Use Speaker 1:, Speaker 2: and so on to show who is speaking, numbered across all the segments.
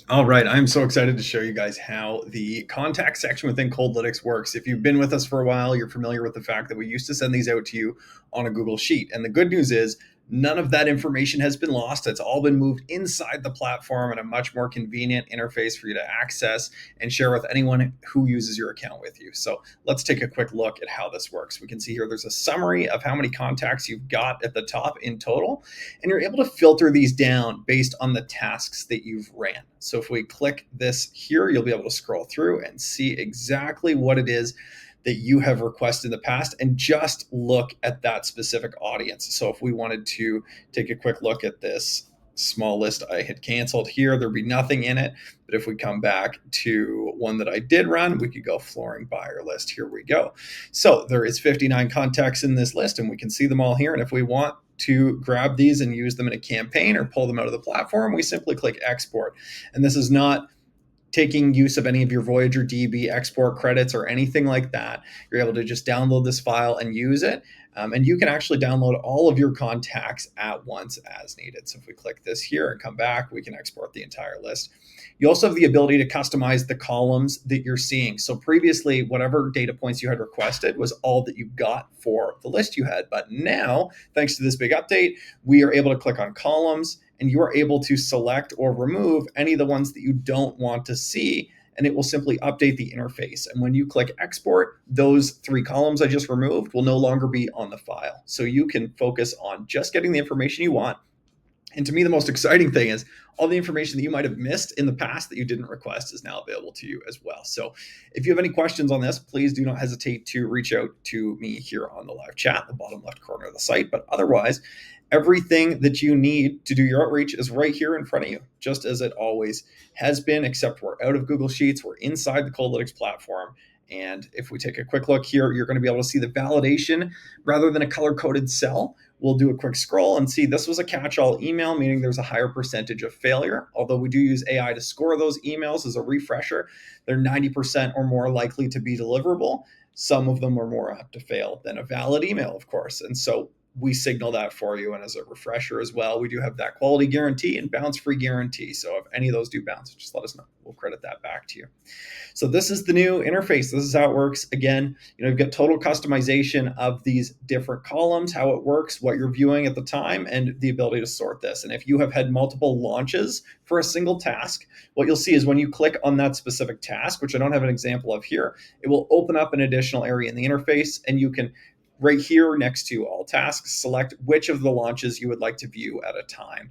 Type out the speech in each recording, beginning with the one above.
Speaker 1: All right, I'm so excited to show you guys how the contact section within Coldlytics works. If you've been with us for a while, you're familiar with the fact that we used to send these out to you on a Google Sheet. And the good news is none of that information has been lost. It's all been moved inside the platform in a much more convenient interface for you to access and share with anyone who uses your account with you. So let's take a quick look at how this works. We can see here there's a summary of how many contacts you've got at the top in total, and you're able to filter these down based on the tasks that you've ran. So if we click this here, you'll be able to scroll through and see exactly what it is that you have requested in the past and just look at that specific audience. So if we wanted to take a quick look at this small list I had canceled here, there'd be nothing in it. But if we come back to one that I did run, we could go flooring buyer list. Here we go. So there is 59 contacts in this list, and we can see them all here. And if we want to grab these and use them in a campaign or pull them out of the platform, we simply click export. And this is not taking use of any of your Voyager DB export credits or anything like that. You're able to just download this file and use it. And you can actually download all of your contacts at once as needed. So if we click this here and come back, we can export the entire list. You also have the ability to customize the columns that you're seeing. So previously, whatever data points you had requested was all that you got for the list you had. But now, thanks to this big update, we are able to click on columns, and you are able to select or remove any of the ones that you don't want to see, and it will simply update the interface. And when you click export, those 3 columns I just removed will no longer be on the file. So you can focus on just getting the information you want. And to me, the most exciting thing is all the information that you might have missed in the past that you didn't request is now available to you as well. So if you have any questions on this, please do not hesitate to reach out to me here on the live chat, the bottom left corner of the site. But otherwise, everything that you need to do your outreach is right here in front of you, just as it always has been, except we're out of Google Sheets. We're inside the Coldlytics platform. And if we take a quick look here, you're going to be able to see the validation rather than a color-coded cell. We'll do a quick scroll and see this was a catch-all email, meaning there's a higher percentage of failure. Although we do use AI to score those emails as a refresher, they're 90% or more likely to be deliverable. Some of them are more apt to fail than a valid email, of course. And so we signal that for you. And as a refresher as well, we do have that quality guarantee and bounce free guarantee. So if any of those do bounce, just let us know. We'll credit that back to you. So this is the new interface. This is how it works. Again, you've got total customization of these different columns, how it works, what you're viewing at the time, and the ability to sort this. And if you have had multiple launches for a single task, what you'll see is when you click on that specific task, which I don't have an example of here, it will open up an additional area in the interface, and you can right here next to all tasks, select which of the launches you would like to view at a time,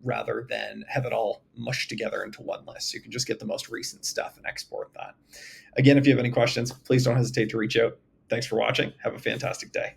Speaker 1: rather than have it all mushed together into one list. So you can just get the most recent stuff and export that. Again, if you have any questions, please don't hesitate to reach out. Thanks for watching. Have a fantastic day.